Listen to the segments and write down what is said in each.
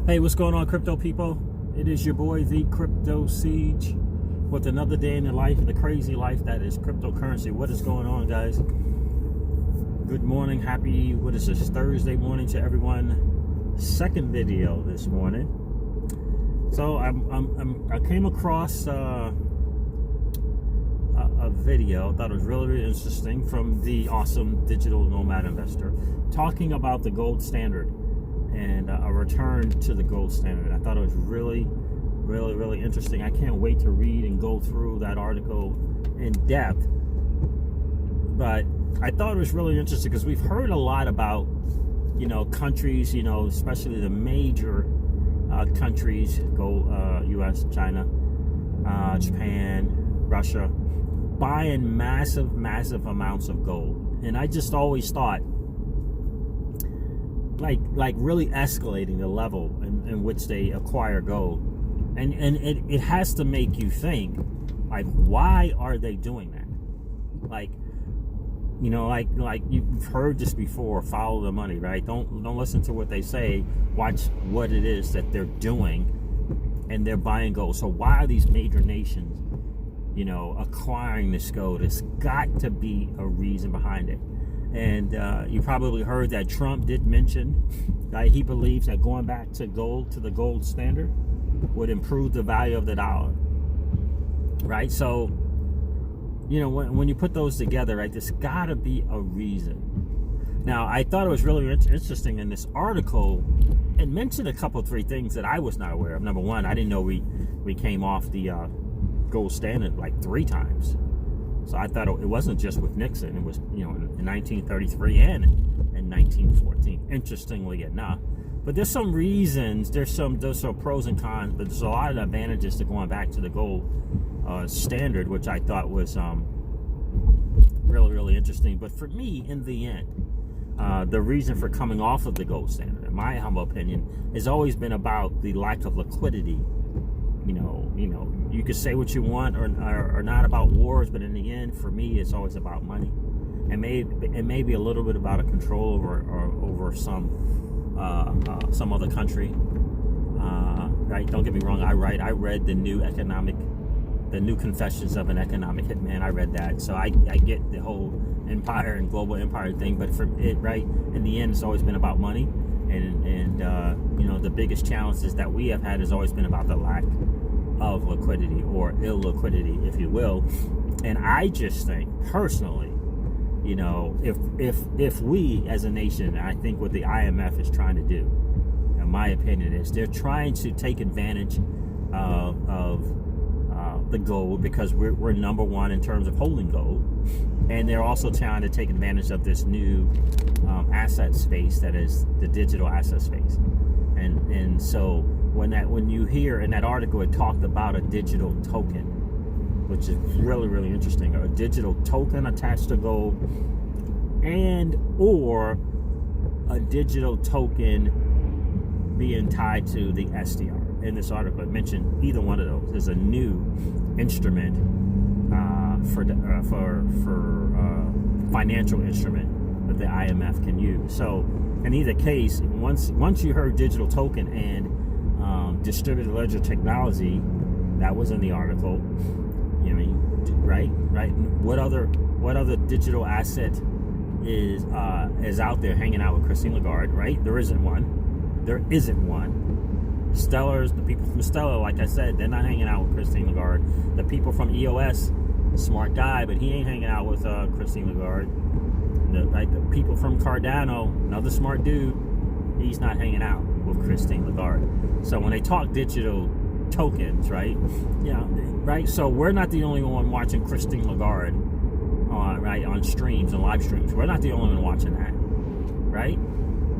Hey, what's going on, crypto people? It is your boy, the Crypto Siege, with another day in the life of the crazy life that is cryptocurrency. What is going on, guys? Good morning. Happy, what is this, Thursday morning to everyone. Second video this morning. So I came across a video, thought it was really, really interesting, from the awesome digital nomad investor talking about the gold standard and a return to the gold standard. I thought it was really, really, really interesting. I can't wait to read and go through that article in depth. But I thought it was really interesting because we've heard a lot about, countries, especially the major countries, U.S., China, Japan, Russia, buying massive amounts of gold. And I just always thought, like really escalating the level in which they acquire gold, and it has to make you think, like, why are they doing that? Like you've heard this before, follow the money, right? Don't listen to what they say, watch what it is that they're doing, and they're buying gold. So why are these major nations acquiring this gold? It's got to be a reason behind it. And you probably heard that Trump did mention that he believes that going back to the gold standard, would improve the value of the dollar, right? So, when you put those together, right, there's got to be a reason. Now, I thought it was really interesting in this article. It mentioned a couple, 3 things that I was not aware of. Number one, I didn't know we came off the gold standard like 3 times. So I thought it wasn't just with Nixon. It was, in 1933 and in 1914, interestingly enough. But there's some reasons, there's some pros and cons, but there's a lot of advantages to going back to the gold standard, which I thought was really, really interesting. But for me, in the end, the reason for coming off of the gold standard, in my humble opinion, has always been about the lack of liquidity. You could say what you want or not about wars, but in the end, for me, it's always about money, and maybe a little bit about a control over some other country. Right? Don't get me wrong. I read the new Confessions of an Economic Hitman. I read that, so I get the whole empire and global empire thing. But for it, right, in the end, it's always been about money, and the biggest challenges that we have had has always been about the lack of liquidity, or illiquidity, if you will. And I just think personally, if we as a nation, I think what the IMF is trying to do, in my opinion, is they're trying to take advantage of the gold, because we're number one in terms of holding gold, and they're also trying to take advantage of this new asset space that is the digital asset space. And so when you hear in that article, it talked about a digital token, which is really, really interesting. A digital token attached to gold, and or a digital token being tied to the SDR. In this article, it mentioned either one of those is a new instrument for financial instrument that the IMF can use. So in either case, once you heard digital token and distributed ledger technology, that was in the article. Right? What other digital asset is out there hanging out with Christine Lagarde? Right? There isn't one. Stellar, the people from Stellar, like I said, they're not hanging out with Christine Lagarde. The people from EOS, smart guy, but he ain't hanging out with Christine Lagarde. The people from Cardano, another smart dude, he's not hanging out with Christine Lagarde. So when they talk digital tokens, right? Right. So we're not the only one watching Christine Lagarde on streams and live streams. We're not the only one watching that, right?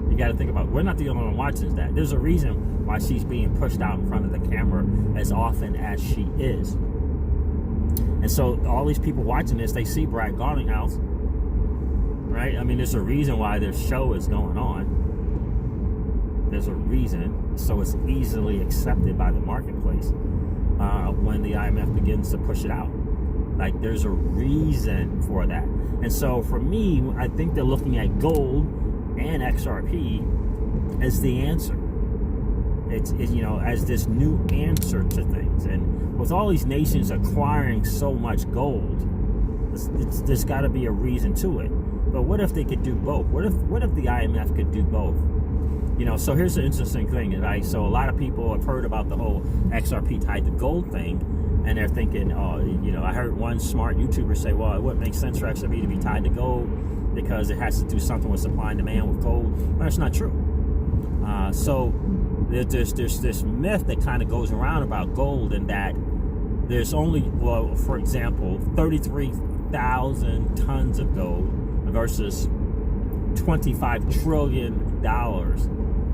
You got to think about it. We're not the only one watching that. There's a reason why she's being pushed out in front of the camera as often as she is. And so all these people watching this, they see Brad Garlinghouse, right? I mean, there's a reason why this show is going on. There's a reason, so it's easily accepted by the marketplace when the IMF begins to push it out. Like, there's a reason for that. And so for me, I think they're looking at gold and XRP as the answer. It's as this new answer to things. And with all these nations acquiring so much gold, there's got to be a reason to it. But what if they could do both? What if the IMF could do both? So here's the interesting thing, right? So a lot of people have heard about the whole XRP tied to gold thing, and they're thinking, I heard one smart YouTuber say, well, it wouldn't make sense for XRP to be tied to gold because it has to do something with supply and demand with gold. But it's not true. So there's this myth that kind of goes around about gold, and that there's only, for example, 33,000 tons of gold versus $25 trillion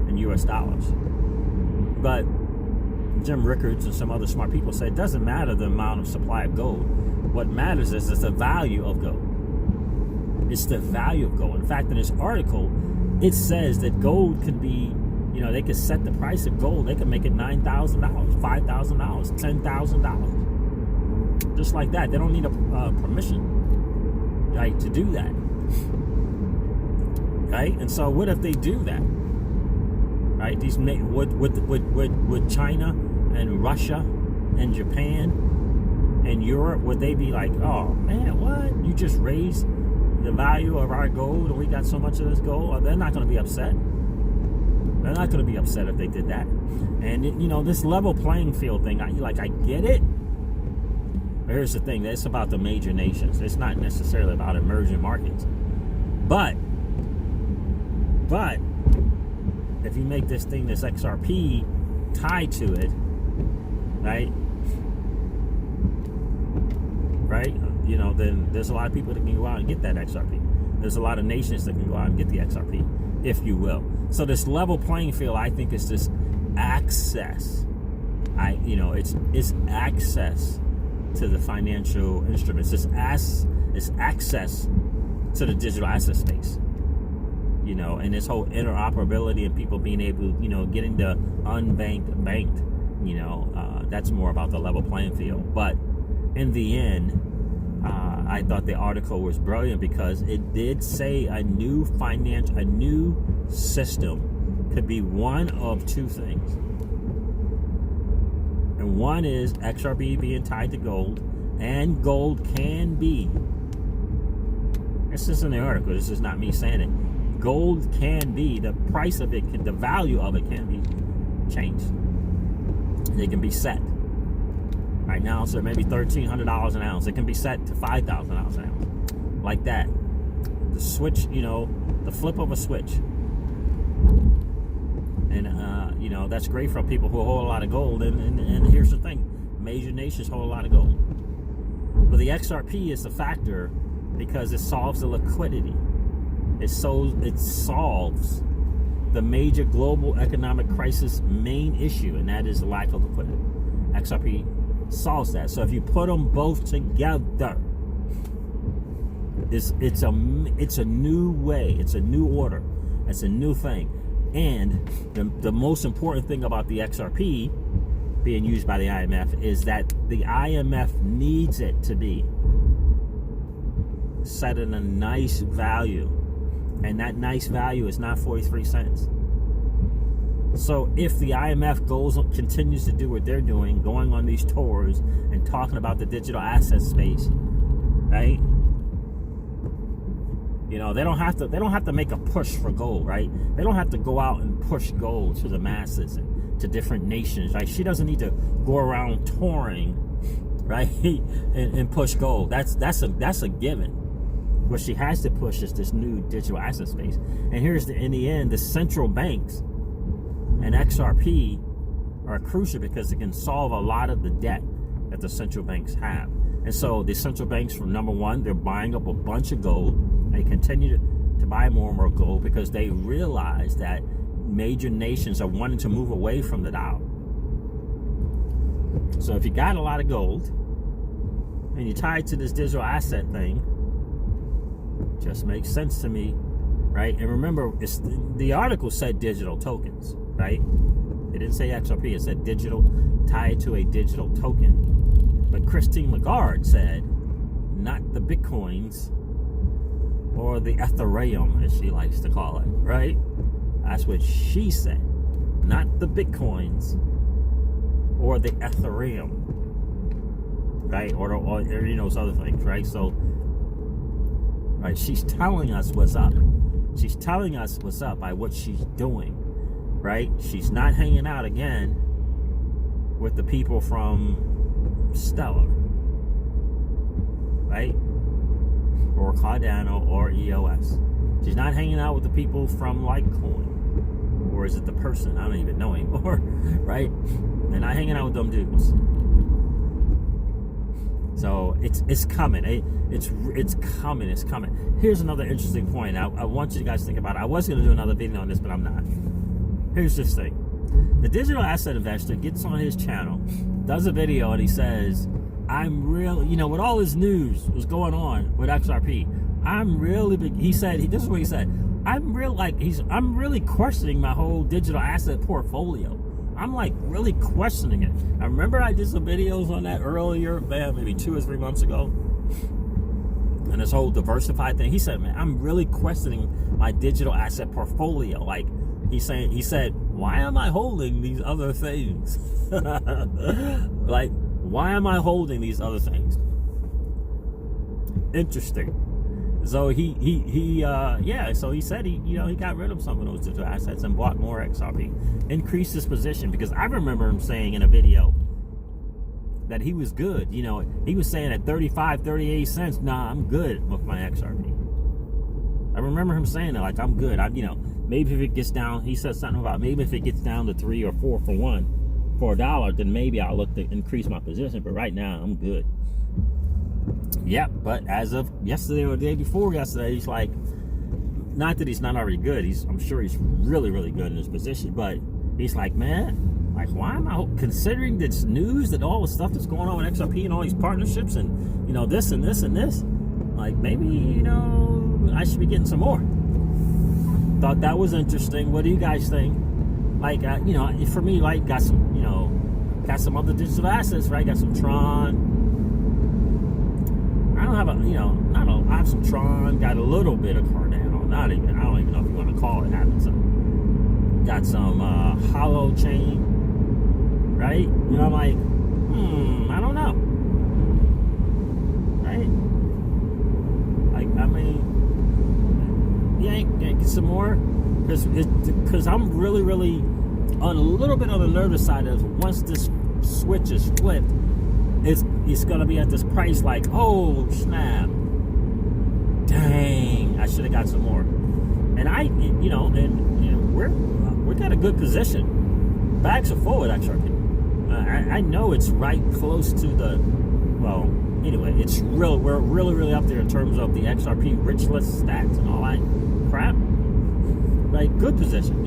in US dollars. But Jim Rickards and some other smart people say it doesn't matter the amount of supply of gold. What matters is the value of gold. It's the value of gold. In fact, in this article, it says that gold can be, they could set the price of gold. They can make it $9,000, $5,000, $10,000. Just like that. They don't need a permission, right, to do that. Right? And so what if they do that? Right? Would China and Russia and Japan and Europe, would they be like, oh man, what? You just raised the value of our gold and we got so much of this gold? Or they're not going to be upset. They're not going to be upset if they did that. And this level playing field thing, I get it. But here's the thing, it's about the major nations. It's not necessarily about emerging markets. But if you make this thing, this XRP, tied to it, right? Then there's a lot of people that can go out and get that XRP. There's a lot of nations that can go out and get the XRP, if you will. So this level playing field, I think, is this access. It's access to the financial instruments. It's access to the digital asset space. And this whole interoperability and people being able, getting the unbanked banked, that's more about the level playing field. But in the end, I thought the article was brilliant because it did say a new system could be one of two things. And one is XRP being tied to gold, and gold can be, this is in the article, this is not me saying it, gold can be, the price of it, the value of it can be changed. It can be set. Right now, so maybe $1,300 an ounce. It can be set to $5,000 an ounce. Like that. The switch, the flip of a switch. And, that's great for people who hold a lot of gold. And here's the thing. Major nations hold a lot of gold. But the XRP is the factor because it solves the liquidity. It solves the major global economic crisis main issue, and that is the lack of liquidity. XRP solves that. So if you put them both together, it's a new way, it's a new order, it's a new thing. And the most important thing about the XRP being used by the IMF is that the IMF needs it to be set at a nice value. And that nice value is not 43 cents. So if the IMF continues to do what they're doing, going on these tours and talking about the digital asset space, right? They don't have to make a push for gold, right? They don't have to go out and push gold to the masses and to different nations, right? She doesn't need to go around touring, right? and push gold. That's a given. What she has to push is this new digital asset space. And in the end, the central banks and XRP are crucial because it can solve a lot of the debt that the central banks have. And so the central banks, from number one, they're buying up a bunch of gold. They continue to buy more and more gold because they realize that major nations are wanting to move away from the dollar. So if you got a lot of gold and you tie it to this digital asset thing, just makes sense to me, right? And remember, the article said digital tokens, right? It didn't say XRP, it said digital, tied to a digital token. But Christine Lagarde said, not the Bitcoins or the Ethereum, as she likes to call it, right? That's what she said, not the Bitcoins or the Ethereum, right? Or those other things, right? So, right, she's telling us what's up. She's telling us what's up by what she's doing, right? She's not hanging out again with the people from Stellar, right? Or Cardano or EOS. She's not hanging out with the people from Litecoin. Or is it the person? I don't even know anymore, right? They're not hanging out with them dudes. So it's coming. It's coming. Here's another interesting point. I want you guys to think about it. I was going to do another video on this, but I'm not. Here's this thing. The digital asset investor gets on his channel, does a video, and he says, I'm real, with all this news was going on with XRP, I'm really big. He said, this is what he said. I'm really questioning my whole digital asset portfolio. I'm like really questioning it. I remember I did some videos on that earlier, man, maybe 2 or 3 months ago. And this whole diversified thing. He said, man, I'm really questioning my digital asset portfolio. Like he said, why am I holding these other things? Like, why am I holding these other things? Interesting. So so he said he got rid of some of those digital assets and bought more XRP, increased his position, because I remember him saying in a video that he was good. He was saying at 35, 38 cents, nah, I'm good with my XRP. I remember him saying that, like, I'm good. Maybe if it gets down, he said something about maybe if it gets down to 3 or 4 for $1, then maybe I'll look to increase my position. But right now, I'm good. Yeah, but as of yesterday or the day before yesterday, he's like, not that he's not already good. I'm sure he's really, really good in his position. But he's like, man, like, why am I considering this news, that all the stuff that's going on with XRP and all these partnerships and, this and this and this? Like, maybe, I should be getting some more. Thought that was interesting. What do you guys think? Like, for me, like, got some other digital assets, right? Got some Tron. I don't have I have some Tron. Got a little bit of Cardano. I don't even know if you want to call it having some. Got some Hollow Chain, right? I'm like, I don't know, right? Like, I mean, get some more, because I'm really, really on a little bit on the nervous side of once this switch is flipped, it's gonna be at this price like, oh snap, dang, I should have got some more. And we got a good position. Bags are full at XRP. I know it's right close to anyway, we're really, really up there in terms of the XRP rich list stats and all that crap. Like, good position,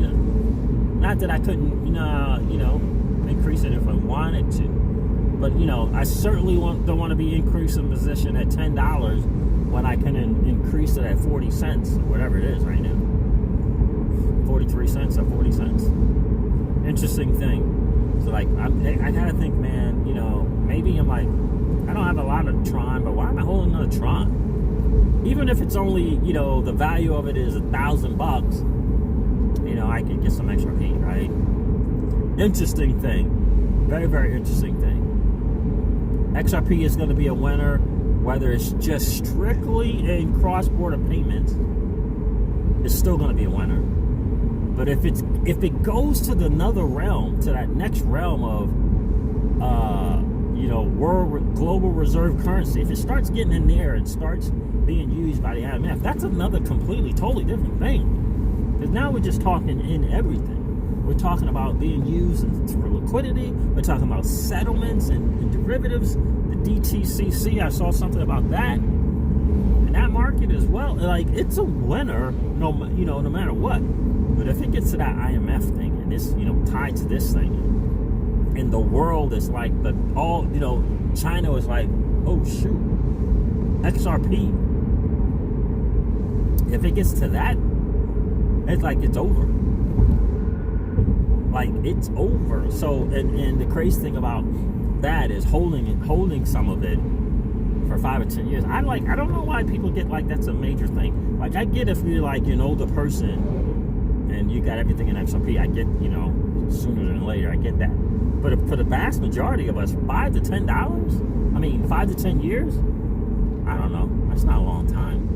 Not that I couldn't, increase it if I wanted to. But, I certainly don't want to be increasing position at $10 when I can increase it at 40 cents, or whatever it is right now. 43 cents or 40 cents. Interesting thing. So, like, I gotta think, man, maybe I'm like, I don't have a lot of Tron, but why am I holding another Tron? Even if it's only, the value of it is $1,000, I could get some XRP, right? Interesting thing. Very, very interesting thing. XRP is going to be a winner, whether it's just strictly in cross-border payments. It's still going to be a winner. But if it goes to another realm, to that next realm of world global reserve currency, if it starts getting in there and starts being used by the IMF, that's another completely, totally different thing. Because now we're just talking in everything. We're talking about being used for liquidity. We're talking about settlements and derivatives. The DTCC, I saw something about that. And that market as well. Like, it's a winner, no matter what. But if it gets to that IMF thing and it's, tied to this thing, and the world is like, China is like, oh shoot, XRP. If it gets to that, it's like it's over. Like, it's over. So, and the crazy thing about that is holding some of it for 5 or 10 years. I don't know why people get like that's a major thing. Like, I get if you're like an older person and you got everything in XRP. I get, sooner than later. I get that. But for the vast majority of us, $5 to $10, I mean, 5 to 10 years, I don't know. That's not a long time.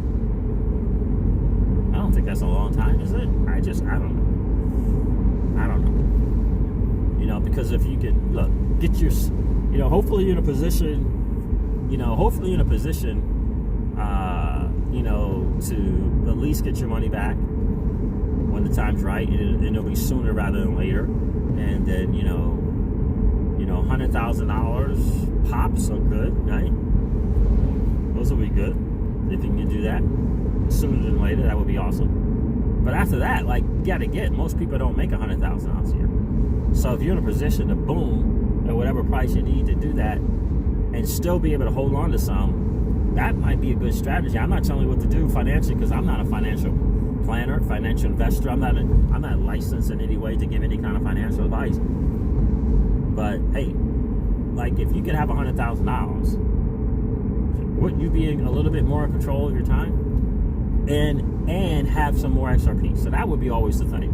I don't think that's a long time, is it? I don't know. Because if you could, look, get your, hopefully you're in a position, to at least get your money back when the time's right, and it'll be sooner rather than later. And then, $100,000 pops are good, right? Those will be good. If you can do that sooner than later, that would be awesome. But after that, most people don't make $100,000 a year. So if you're in a position to boom at whatever price you need to do that and still be able to hold on to some, that might be a good strategy. I'm not telling you what to do financially because I'm not a financial planner, financial investor. I'm not licensed in any way to give any kind of financial advice. But hey, if you could have $100,000, wouldn't you be a little bit more in control of your time and have some more XRP? So that would be always the thing.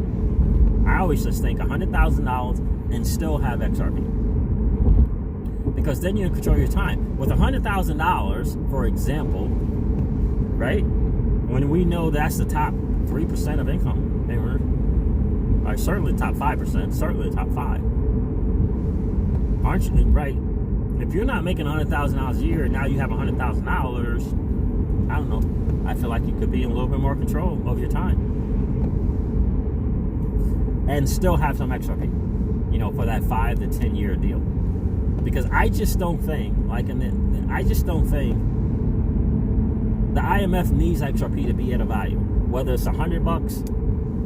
I always just think $100,000 and still have XRP. Because then you control your time. With $100,000, for example, right? When we know that's the top 3% of income, or certainly the top 5%, certainly the top 5. Aren't you, right? If you're not making $100,000 a year and now you have $100,000, I don't know. I feel like you could be in a little bit more control of your time. And still have some XRP, for that 5 to 10 year deal. Because I just don't think, the IMF needs XRP to be at a value, whether it's $100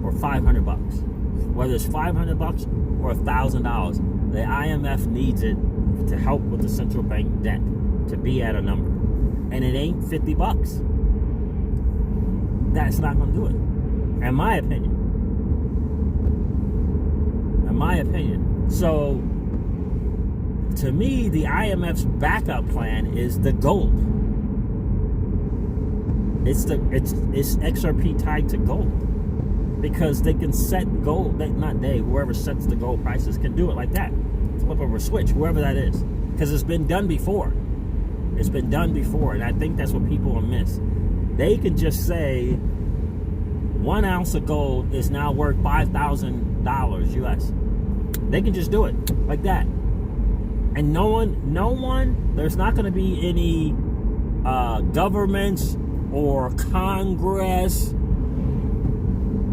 or $500, whether it's $500 or $1,000. The IMF needs it to help with the central bank debt to be at a number, and it ain't $50. That's not going to do it, in my opinion. So, to me, the IMF's backup plan is the gold. It's XRP tied to gold, because they can set gold. Whoever sets the gold prices can do it like that. Flip over a switch, whoever that is, because it's been done before. And I think that's what people will miss. They can just say 1 ounce of gold is now worth $5,000 US. They can just do it like that. And no one, there's not going to be any governments or Congress.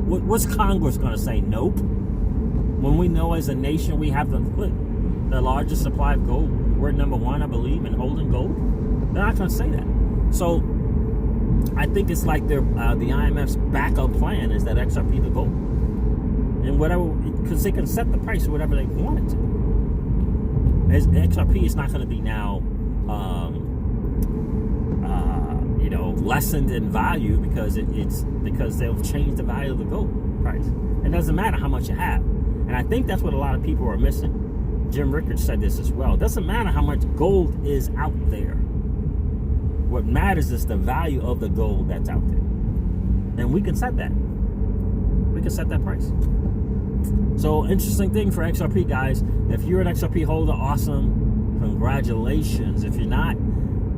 What's Congress going to say? Nope. When we know as a nation we have the largest supply of gold, we're number 1, I believe, in holding gold. They're not going to say that. So I think it's like the IMF's backup plan is that XRP the gold. And whatever, because they can set the price whatever they want it to. As XRP is not going to be now, lessened in value because because they'll change the value of the gold price. It doesn't matter how much you have, and I think that's what a lot of people are missing. Jim Rickards said this as well. It doesn't matter how much gold is out there. What matters is the value of the gold that's out there, and we can set that. We can set that price. So, interesting thing for XRP, guys. If you're an XRP holder, awesome. Congratulations. If you're not,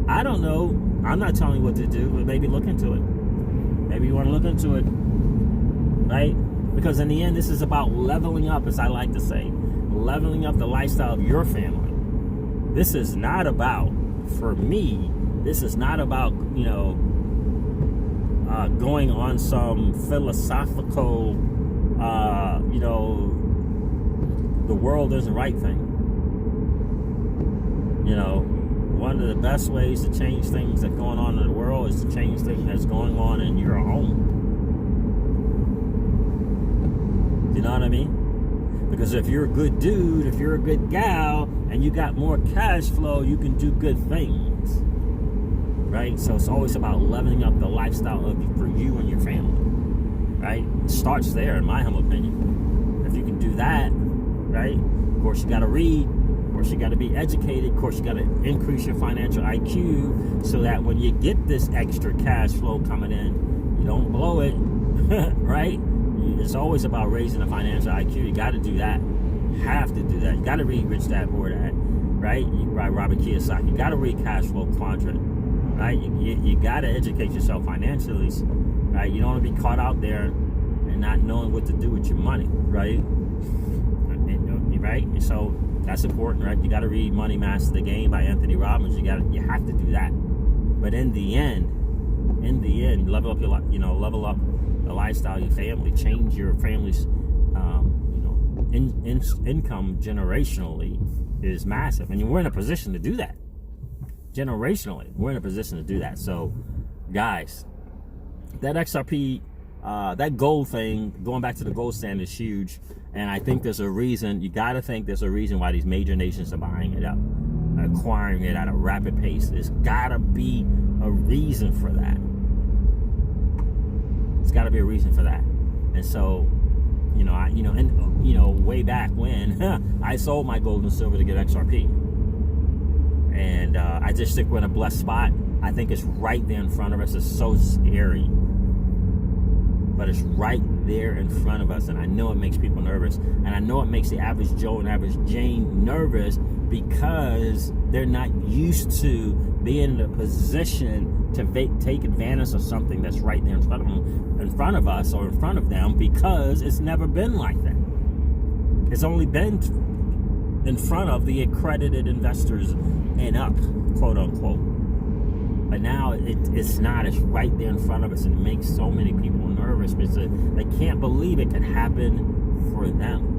I don't know. I'm not telling you what to do, but maybe look into it. Maybe you want to look into it, right? Because in the end, this is about leveling up, as I like to say. Leveling up the lifestyle of your family. This is not about, for me, this is not about, going on some philosophical, the world isn't right thing. One of the best ways to change things that's going on in the world is to change things that's going on in your home. You know what I mean? Because if you're a good dude, if you're a good gal, and you got more cash flow, you can do good things. Right? So it's always about leveling up the lifestyle for you and your family. Right? It starts there, in my humble opinion. If you can do that, right? Of course, you got to read. Of course, you got to be educated. Of course, you got to increase your financial IQ so that when you get this extra cash flow coming in, you don't blow it, right? It's always about raising the financial IQ. You got to do that. have to do that. You got to read Rich Dad Poor Dad, right? By Robert Kiyosaki. You got to read Cash Flow Quadrant, right? You got to educate yourself financially, right? You don't want to be caught out there and not knowing what to do with your money, right? Right? And so that's important, right? You got to read Money Master the Game by Anthony Robbins. You have to do that. But in the end, level up level up the lifestyle, your family, change your family's, income generationally is massive, and we're in a position to do that. Generationally, we're in a position to do that. So, guys, that XRP. That gold thing, going back to the gold standard, is huge. And I think there's a reason, you got to think there's a reason why these major nations are buying it up, acquiring it at a rapid pace. There's got to be a reason for that. There's got to be a reason for that. And so, way back when, I sold my gold and silver to get XRP. And I just think we're in a blessed spot. I think it's right there in front of us. It's so scary. But it's right there in front of us, and I know it makes people nervous, and I know it makes the average Joe and average Jane nervous because they're not used to being in a position to take advantage of something that's right there in front of them, in front of us, or in front of them, because it's never been like that. It's only been in front of the accredited investors and up, quote unquote. But now it's not. It's right there in front of us, and it makes so many people nervous because they can't believe it can happen for them.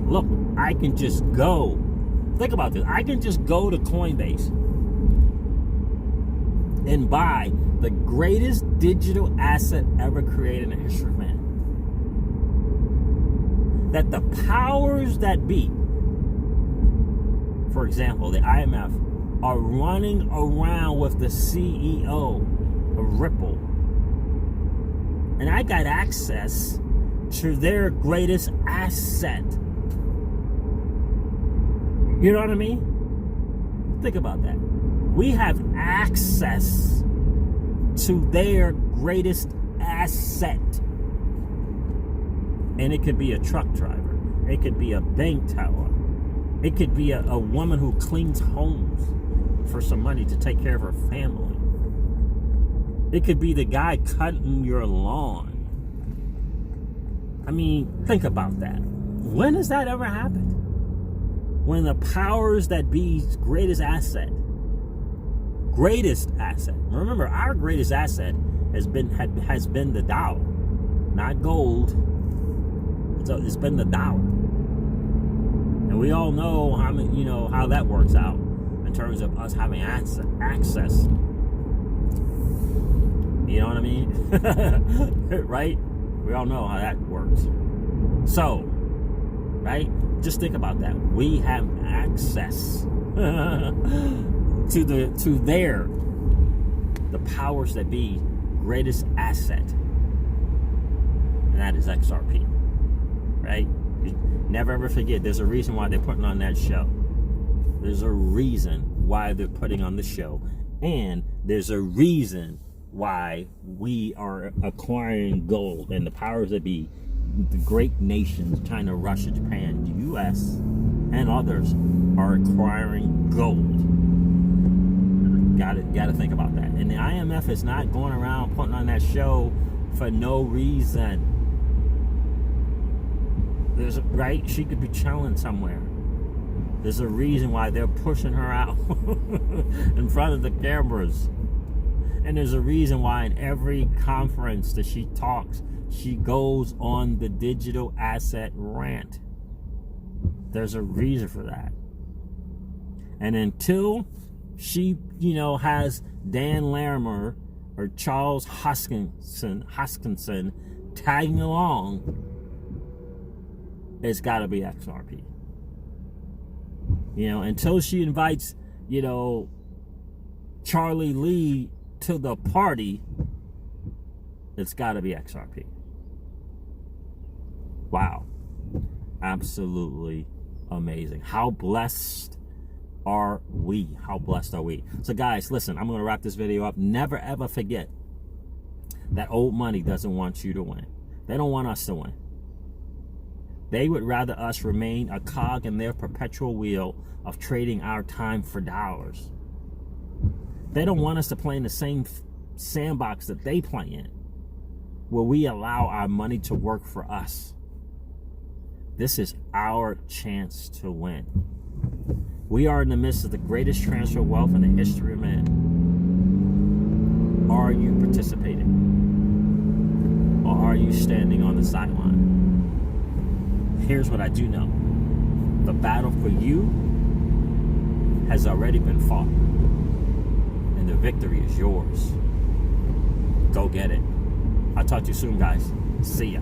Look, I can just go. Think about this. I can just go to Coinbase and buy the greatest digital asset ever created in the history of man. That the powers that be, for example, the IMF, are running around with the CEO of Ripple. And I got access to their greatest asset. You know what I mean? Think about that. We have access to their greatest asset. And it could be a truck driver. It could be a bank teller. It could be a woman who cleans homes for some money to take care of her family. It could be the guy cutting your lawn. I mean, think about that. When has that ever happened? When the powers that be's greatest asset. Remember, our greatest asset has been the dollar, not gold. So it's been the dollar, and we all know how that works out in terms of us having access. You know what I mean? Right? We all know how that works. So, right? Just think about that. We have access to the powers that be greatest asset, and that is XRP. Right? Never ever forget, there's a reason why they're putting on that show. There's a reason why they're putting on the show. And there's a reason why we are acquiring gold, and the powers that be, the great nations, China, Russia, Japan, the US, and others are acquiring gold. Gotta think about that. And the IMF is not going around putting on that show for no reason. Right? She could be chilling somewhere. There's a reason why they're pushing her out in front of the cameras. And there's a reason why in every conference that she talks, she goes on the digital asset rant. There's a reason for that. And until she, has Dan Larimer or Charles Hoskinson tagging along, it's got to be XRP. Until she invites, Charlie Lee to the party, it's got to be XRP. Wow. Absolutely amazing. How blessed are we? How blessed are we? So guys, listen, I'm going to wrap this video up. Never ever forget that old money doesn't want you to win. They don't want us to win. They would rather us remain a cog in their perpetual wheel of trading our time for dollars. They don't want us to play in the same sandbox that they play in, where we allow our money to work for us. This is our chance to win. We are in the midst of the greatest transfer of wealth in the history of man. Are you participating? Or are you standing on the sideline? Here's what I do know. The battle for you has already been fought. And the victory is yours. Go get it. I'll talk to you soon, guys. See ya.